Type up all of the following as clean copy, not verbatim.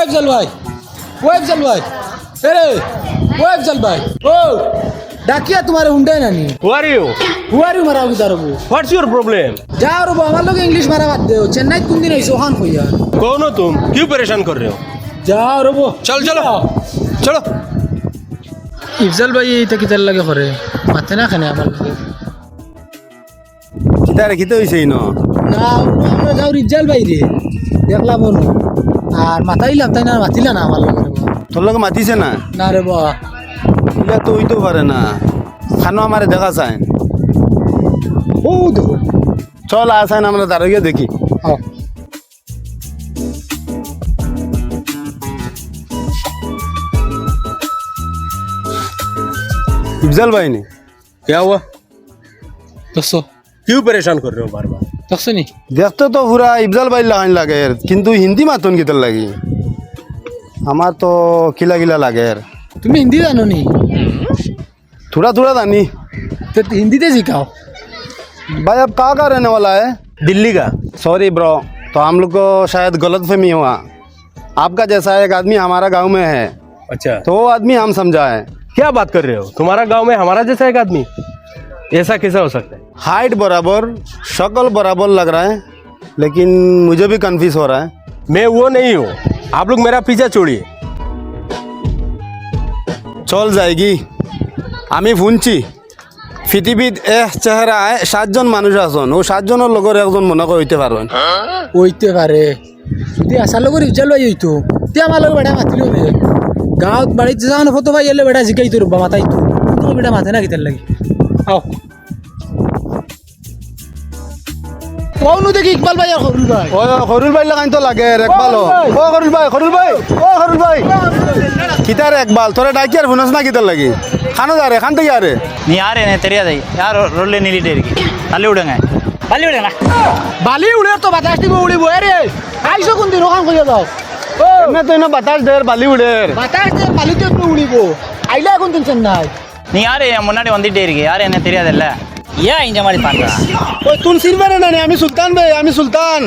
अफजल भाई ओ अफजल भाई अरे ओ अफजल भाई ओ डाकिया तुम्हारे हुंडे ना नहीं Who are you? मारा उधर वो What's your problem? जाओ रो हमारे लोग इंग्लिश मारा बात दो चेन्नई कुन दिन ऐसे खान खोया कौन हो तुम? क्यों परेशान कर रहे हो? जाओ रो वो चल चलो चलो अफजल भाई तो किधर लगे खरे माथे ना खाने हमारे लोग কিতা রেখিতে হইছে ইনো না আমরা যাও রিজাল ভাই রে দেখলাম মনো আর মাথাইলাম তাই না মাতিলা না আমার লোকের তোর লগে মাতিছে না না রে বা ইলা তো হইতেও পারে না খানো আমারে দেখা চায় ও দেখো চল আসাইন আমরা দাঁড়িয়ে দেখি आओ इफजल भाई ने क्या हुआ? दसो क्यों परेशान कर रहे हो बार बार? दसो नहीं দেখতে তো পুরা ইফজল ভাই লাগান লাগে কিন্তু হিন্দি মাতন কিতার লাগি আমার তো কিলা কিলা লাগে तुम्हें हिंदी जानो नहीं थोड़ा थोड़ा जानी तो हिंदी दे सिखाओ भाई अब कहाँ का रहने वाला है दिल्ली का। सॉरी ब्रो तो हम लोग को शायद गलत फहमी हुआ आपका जैसा एक आदमी हमारा गांव में है अच्छा तो वो आदमी हम समझा है क्या बात कर रहे हो? तुम्हारा गांव में हमारा जैसा एक आदमी, ऐसा कैसा हो सकता है? हाइट बराबर शक्ल बराबर लग रहा है लेकिन मुझे भी कन्फ्यूज हो रहा है मैं वो नहीं हूँ, आप लोग मेरा पीछा छोड़िए। চল যায়গি আমি শুনছি পৃথিবীত চেহারায় 7 জন মানুষ আছেন ও 7 জনের লগর একজন মনে করে হইতে পারবেন হইতে পারে যদি আসার লোক রিজাল ভাই হইতো তে আমার লোক বেটা মাতিল রে গাঁত বাড়িতে যাওয়ানো ফটো ভাই এলে বেটা জিকাই তোর বা মাথাই তো তুমি বেটা মাথা না কিতার লাগি আও কোন দেখি ইকবাল ভাই আর খরুল ভাই ও খরুল ভাই লাগাইন তো লাগে একবাল ও খরুল ভাই কিতার একবাল তোরা ডাকি আর ফোনস না কিতার লাগি খানো যা রে খান থেকে আরে நீ யாரு எனக்கு தெரியாது யார் ரோல்ல நின்றுட்டே இருக்கு தள்ளி விடுங்க தள்ளி விடுங்க বালি উড়ে তো বাতাস দিব উড়িব রে আইসো কোন দিন ওখান কইয়া দাও ও এমনি তো ইনো বাতাস দের বালি উড়ের বাতাস দে বালিতে একটু উড়িব আইলা কোন দিন চেন্নাই நீ யாரு என் முன்னாடி வந்துட்டே இருக்கு யாரு எனக்கு தெரியாதுல்ல ஏன் இந்த மாதிரி பண்ற ওই তুন সিলভারে না আমি সুলতান ভাই আমি সুলতান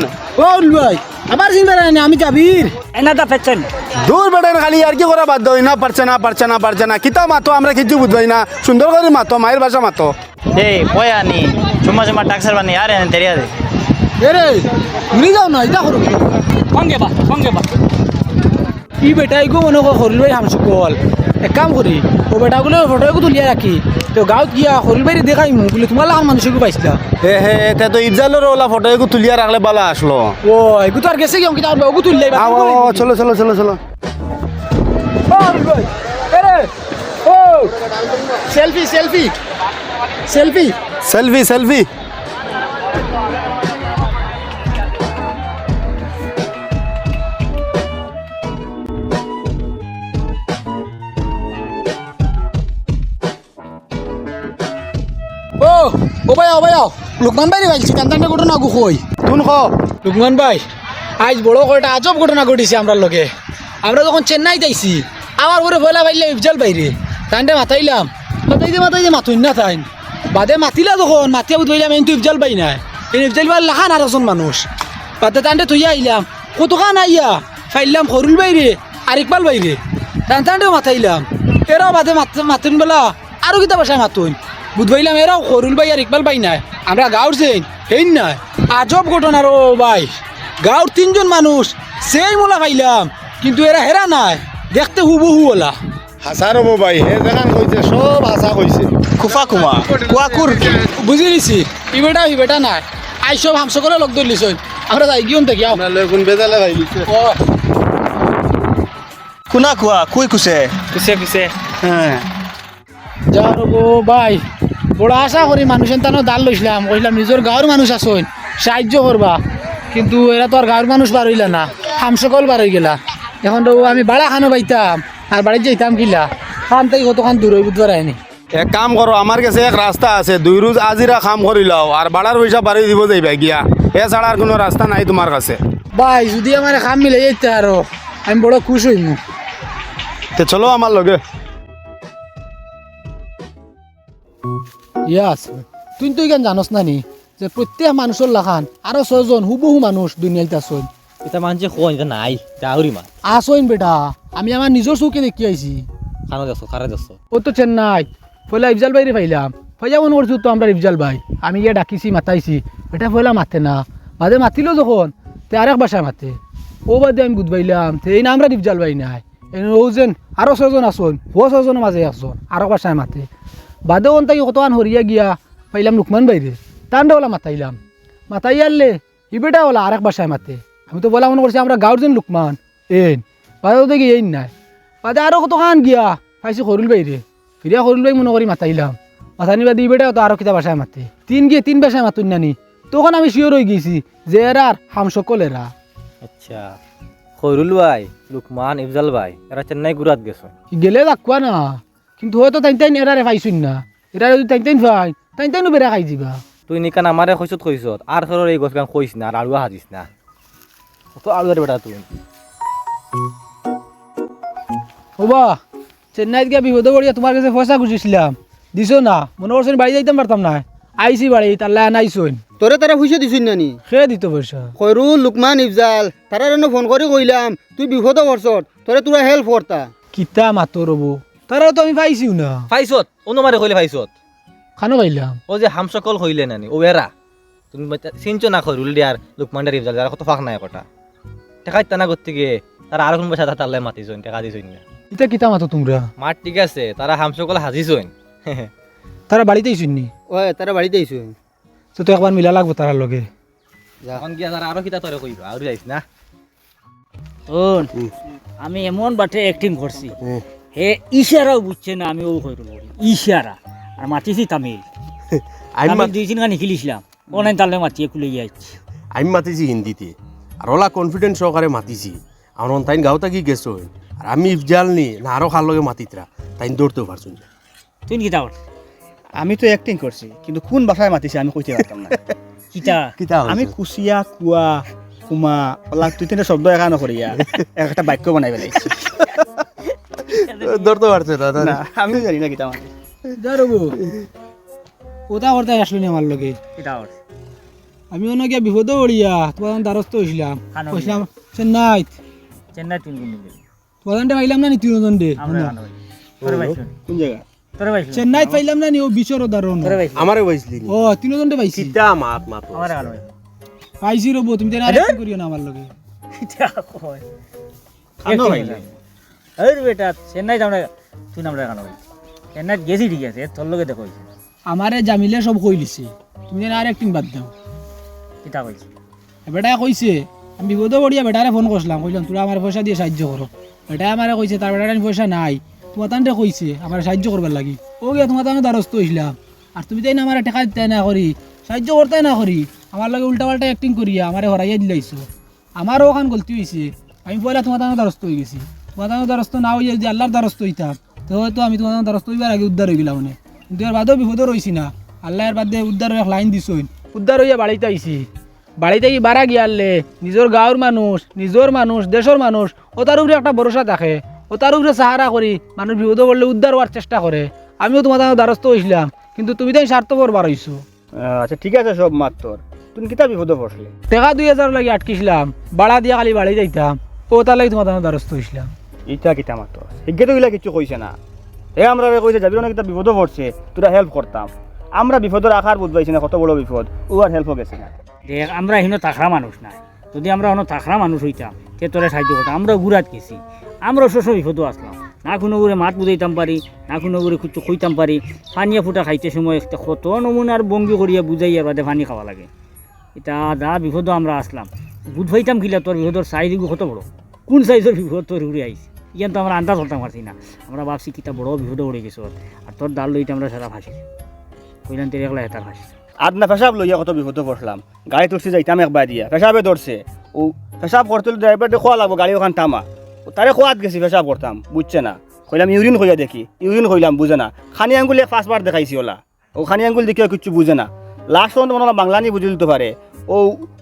ও ভাই আমার চিন্তা নাই আমি কাবির என்னதான் பிரச்சனை দূর বেড়েন খালি আর কি করা বাদ দই না পারছে না কিতা মাতো আমরা কিছু বুঝবাই না সুন্দর করে মাতো মায়ের ভাষা মাতো டேய் போயா நீ சும்மா சும்மா டாக்ஸர் பண்ணி யாரு எனக்கு தெரியாது এরে উড়ি যাও না এটা করো போங்க பா ই বেটা ইগো মনে করল ভাই হামসু কল এক কাম করি ও বেটাগুলো ফটোগুলো তুলিয়া রাখি তো গাঁত গিয়া হরিল বাইরে দেখাই মু বলে তোমার লাগান মানুষকে পাইছিলা হে হে তে তো ইফজালের ওলা ফটো একটু তুলিয়া রাখলে বালা আসলো ও এগু তো আর গেছে কি আমি তার ওগু তুললাই আও চলো ও হরিল ভাই এরে ও সেলফি সেলফি ও ভাই লুকমান ভাই ভাইছি কান্দানটা ঘটনা গু কই তুন খ লুকমান ভাই আজ বড় একটা আজব ঘটনা ঘটিছে আমরা লগে আমরা যখন চেন্নাই যাইছি আমার ঘরে ভয়লা পাইলে ইফজাল বাইরে তাইনটা মাথাইলাম মাথাই দিয়ে মাথুন না তাইন বাদে মাতিলা যখন মাতিয়া বুঝলাম কিন্তু ইফজাল বাই নাই এই ইফজাল বাই লাখান আর একজন মানুষ বাদে তাইনটা থইয়া আইলাম কতখান আইয়া ফাইলাম খরুল বাইরে আর ইকবাল বাইরে তাইনটাও মাথাইলাম এরাও বাদে মাতুন বেলা আরো কিতা বাসায় মাতুন বুঝবাইলাম এরাও খরুল ভাই আর ইকবাল ভাই নাই আমরা গাঁর চেন হেন নাই আজব ঘটনা রো ভাই গাঁর 3 জন মানুষ সেই মোলা পাইলাম কিন্তু এরা হেরা নাই দেখতে হুবহু ওলা হাসার হবো ভাই হে দেখান কইছে সব হাসা কইছে কুফা কুয়াকুর বুঝি নিছি ই বেটা নাই আই সব হামসকলে লগ ধরলিস আমরা যাই গিয়ে দেখি আমরা লগুন বেজালে ভাই লিছে কুনা কুয়া কুই কুসে হ্যাঁ যাও গো ভাই বড় আশা করি মানুষের তানো দাল লইছিলাম কইলাম নিজের গাঁর মানুষ আসুন সাহায্য করবা কিন্তু এরা তো আর গাঁর মানুষ বার হইলা না হামসকল বার হয়ে গেলা এখন তো আমি বাড়া খানো পাইতাম আর বাড়িতে যাইতাম কিলা খান থেকে কতক্ষণ দূর হয়ে বুধবার আইনি এক কাম করো আমার কাছে এক রাস্তা আছে 2 রোজ আজিরা কাম করি লাও আর বাড়ার পয়সা বাড়ি দিব যাইবা গিয়া এছাড়া আর কোনো রাস্তা নাই তোমার কাছে ভাই যদি আমার খাম মিলে যেতে আরো আমি বড় খুশ হইমু তে চলো আমার লগে ইয়াস তুই তো এখান জানোস না নি যে প্রত্যেক মানুষের লাখান আরো 6 জন হুবহু মানুষ দুনিয়াতে আসুন এটা মানছে কোন এটা নাই ডাউরি মাছ আসইন বেটা আমি আমার নিজের চৌকে দেখি আইছি খানো যাচ্ছ খারে যাচ্ছ ও তো চেন্নাই পয়লা ইফজাল ভাইরে পাইলাম পয়লা মনে করছি তো আমরা ইফজাল ভাই আমি গিয়ে ডাকিছি মাতাইছি বেটা পয়লা মাতে না বাদে মাতিলো যখন তে আরেক বাসায় মাতে ও বাদে আমি বুঝবাইলাম তে এই না আমরা ইফজাল ভাই নাই ও যেন আরো ছয়জন আসুন ও ছয়জনের মাঝে একজন আরেক বাসায় মাতে বাদে ওন তাই কতক্ষণ হরিয়া গিয়া পাইলাম লুকমান বাইরে তান্ডা ওলা মাতাইলাম মাতাই আনলে ই বেটা ওলা আরেক বাসায় মাতে আমি তো বলা মনে করছি আমরা গাঁর যেন লুকমান এন বাদে তো দেখি এই নাই বাদে আরো কতক্ষণ গিয়া পাইছি হরুল বাইরে ফিরিয়া হরুল ভাই মনে করি মাতাইলাম মাথানি বাদে ই বেটা তো আরো কিতা বাসায় মাতে তিন বাসায় মাতুন নানি তখন আমি শিওর হয়ে গেছি যে এরা আর হাম সকল এরা আচ্ছা খৈরুল ভাই লুকমান ইফজাল ভাই এরা চেন্নাই ঘুরাত গেছে গেলে রাখবা না কিন্তু হয়তো তাই এরারে পাইছুন না এরা যদি তাই পাই তাই বেড়া খাই যাবা তুই নিকান আমারে কইছত কইছত আর সরর এই গছ গান কইস না আর আলুয়া হাজিস না তো আলুয়ার বেটা তুই ওবা চেন্নাইত গিয়ে বিপদে পড়িয়া তোমার কাছে পয়সা খুঁজেছিলাম দিছো না মনে করছেন বাড়ি যাইতাম পারতাম না আইসি বাড়ি তার আনাইছইন তোরে তারা পয়সা দিছুন নানি খেয়ে দিত পয়সা খৈরুল লুকমান ইফজাল তারা ফোন করে কইলাম তুই বিপদ করছত তোরে তোরা হেল্প করতা কিতা মাতো রবো তারাও তো আমি পাইছিও না পাইছত অনুমারে কইলে পাইছত খানো পাইলাম ও যে হামসকল হইলে নানি ও এরা তুমি চিনছো না খৈরুল দিয়ার লুকমান দিয়ার ইফজাল যারা কত ফাঁক নাই কটা টেকাই টানা করতে গিয়ে তারা আর কোন পয়সা তারলে মাতিছইন টেকা দিছইন না ইতা কিতা মাতো তোমরা মার ঠিক আছে তারা হামসকল হাজিছইন তারা বাড়িতেই শুননি ওই তারা বাড়িতে আইছো তো তো একবার মিলা লাগবো তারার লগে এখন গিয়া তারা আরো কিতা তোরে কইবা আর যাইস না শোন আমি এমন বাটে অ্যাক্টিং করছি হে ইশারাও বুঝছে না আমি ও হইল ইশারা আর মাতিছি তামিল আমি দুই তিন গান শিখিলিছিলাম অনলাইন তালে মাতিয়ে খুলে যাচ্ছি আমি মাতিছি হিন্দিতে আর ওলা কনফিডেন্স সহকারে মাতিছি আমার তাইন গাঁও থাকি গেছো আর আমি ইফজাল নি না আরো খার লগে মাতিতরা তাইন দৌড়তেও পারছুন না তুই কিতা কর আমি তো অ্যাক্টিং করছি কিন্তু কোন ভাষায় মাতিছে আমি কইতে পারতাম না কিতা কিতা আমি কুচিয়া কুয়া কুমা ওলা দুই তিনটা শব্দ একা নকরিয়া একটা বাক্য বানাই পেলাইছি দৌড়তে পারছে না না আমিও জানি না কিতা মানে যা রবো ওটা করতে আসলি আমার লগে কিতা কর আমি অন্য গিয়া বিপদে পড়িয়া তোমার দ্বারস্থ হয়েছিলাম খানো কইছিলাম চেন্নাইত চেন্নাই তুই কোন দিকে তোমার পাইলাম না নি তিনজন দে আমরা গানো তোরে পাইছো কোন জায়গা তোরে পাইছো চেন্নাইত পাইলাম না নি ও বিচর দারণ তোরে পাইছো আমারে বইছলি নি ও তিনজন দে পাইছি কিতা মাত মাত আমার গানো পাইছি রবো তুমি তেনা আরেকটু করিও না আমার লগে কিতা কয় খানো ভাইলে এই বেটা চেন্নাই যাও না তুই নামরা গানো চেন্নাই গেছি ঠিক আছে তোর লগে দেখো আমারে জামিলে সব কই লিছে তুমি তেনা আরেকটিং বাদ দাও কিতা কইছি বেটা কইছে আমি বিপদে পড়িয়া বেটারে ফোন করলাম কইলাম তোরা আমার পয়সা দিয়ে সাহায্য করো বেটা আমারে কইছে তার বেটার পয়সা নাই তোমার তান্তে কইছে আমার সাহায্য করবার লাগি ও গিয়া তোমার তান্তে দ্বারস্থ হইলাম আর তুমি তাই না আমার টাকা দিতে না করি সাহায্য করতে না করি আমার লাগে উল্টা পাল্টা অ্যাক্টিং করিয়া আমারে হরাইয়া দিলাইছো আমারও ওখান গলতি হয়েছে আমি পয়লা তোমার তান্তে দ্বারস্থ হয়ে গেছি তোমার তান্তে দ্বারস্থ না হইয়া যদি আল্লাহর দ্বারস্থ হইতাম তো হয়তো আমি তোমার তান্তে দ্বারস্থ হইবার আগে উদ্ধার হয়ে গেলাম মানে কিন্তু এর বাদেও বিপদও রইছি না আল্লাহর বাদে উদ্ধার এক লাইন দিছইন উদ্ধার হইয়া বাড়িতে আইছি বাড়িতে কি বাড়া গিয়ালে নিজের গাঁৱৰ মানুষ দেশের মানুষ ও তার উপরে একটা ভরসা থাকে ও তার উপরে সাহারা করি মানুষ বিপদে পড়লে উদ্ধার হওয়ার চেষ্টা করে আমিও তোমার দ্বারস্থ হয়েছিলাম কিন্তু তুমি তাই স্বার্থপর বার হইছো আচ্ছা ঠিক আছে সব মাত তোর তুমি কিতা বিপদে পড়ছলি টাকা 2000 লাগে আটকিছিলাম বাড়া দিয়া খালি বাড়ি যাইতাম ও তার লাগে তোমার দ্বারস্থ হয়েছিলাম ইটা কিতা মাত তোর হিগে তো গিলা কিছু কইছে না এ আমরা কইছে যাবি না কিতা বিপদে পড়ছে তোরা হেল্প করতাম আমরা বিপদের আকার বুঝবাইছি না কত বড় বিপদ ও আর হেল্প গেছে না দেখ আমরা এখানে থাকরা মানুষ না যদি আমরা এখানে থাকরা মানুষ হইতাম তে তোরে সাহায্য করতাম আমরা ঘুরাত গেছি আমরা শস্য বিপদও আসলাম না কোনো করে মাত বুঝাইতাম পারি না কোনো করে কিছু খুঁজতাম পারি পানিয়া ফুটা খাইতে সময় কত নমুনার বঙ্গি করিয়া বুঝাইয়া বাদে পানি খাওয়া লাগে এটা যা বিপদও আমরা আসলাম বুঝবাইতাম কিলা তোর বিপদর সাইজ কত বড় কোন সাইজের বিপদ তোর ঘুরে আইস ইয়ান তো আমরা আন্দাজ করতাম পারছি না আমরা ভাবছি কিতা বড় বিপদে উড়ে গেছো আর তোর ডাল লইতে আমরা সারা ফাঁসি কইলাম তেরে একলা হেতার ফাঁসি আর না পেশাব লইয়া কত বিপদে পড়লাম গাড়ি তুলছি যাইতাম একবার দিয়া পেশাবে ধরছে ও পেশাব করতে ড্রাইভারটা খোয়া লাগবো গাড়ি ওখান থামা ও তারে খোয়াত গেছি পেশাব করতাম বুঝছে না কইলাম ইউরিন কইয়া দেখি ইউরিন কইলাম বুঝে না খানি আঙ্গুলে 5 বার দেখাইছি ওলা ও খানি আঙ্গুল দেখিও কিছু বুঝে না লাস্ট পর্যন্ত মনে বাংলা নিয়ে বুঝে দিতে পারে ও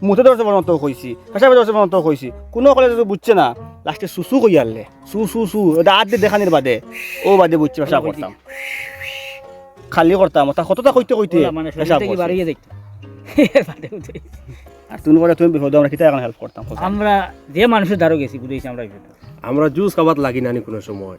মুখে ধরছে পর্যন্ত কইছি পেশাবে ধরছে পর্যন্ত কইছি কোনো কলেজ বুঝছে না লাস্টে সুসু কইয়ালে সু ওটা আট দিয়ে দেখানির বাদে ও বাদে বুঝছে পেশাব করতাম খালি করতাম তা কতটা কইতে মানে পেশাব শরীরটা কি করছি। বাড়িয়ে দেখতাম আর তুমি করে তুমি বিপদ আমরা কিতা এখন হেল্প করতাম আমরা যে মানুষের দ্বারও গেছি বুঝেছি আমরা বিপদ আমরা জুস খাওয়াত লাগি নানি কোনো সময়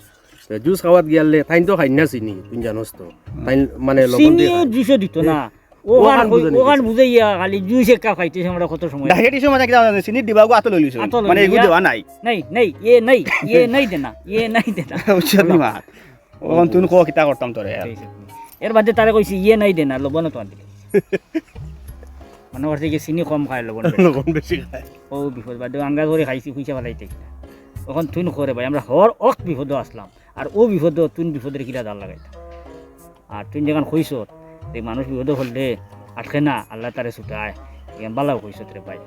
জুস খাওয়াত গিয়ালে তাইন তো খাই না চিনি তুই জানোস তো তাইন মানে লবণ দিয়ে চিনিও খায়। জুসও দিত না ওখান বুঝে নিয়ে ওখান গেছে। বুঝাইয়া খালি জুস এক কাপ খাইতেছি আমরা কত সময় ডাইরেক্ট সময় কিতা চিনি দিবাগো আতো লই লিছো আতো লই মানে এগুলো লিয়া। দেওয়া নাই नहीं नहीं ये नहीं देना ये नहीं देना বুঝছো নি মা ওখান তুমি কো কিতা করতাম তোরে এর বাদে তারে কইছি ইয়ে নাই দেনা লবণ তো আনতে মানে ওর থেকে চিনি কম খায় লবণ বেশি। লবণ বেশি খায় ও বিপদ বাদে আঙ্গা করে খাইছি পয়সা ফেলাইতে তখন তুই করে ভাই আমরা হর অক বিপদ আসলাম আর ও বিপদ তুই বিপদের কিরা দাল লাগাইতাম আর তুই যখন কইস এই মানুষ বিপদ হলে আটকে না আল্লাহ তারে ছুটায় এখন বালাও কইস রে ভাই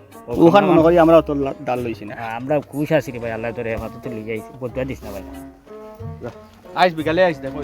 ওখান মনে করি আমরা তো ডাল লইছি না আমরা খুশ আছি রে ভাই আল্লাহ তোরে হেফাজতে লিয়ে যাইছি বদুয়া দিস না ভাই আইস বিকালে আইস দেখো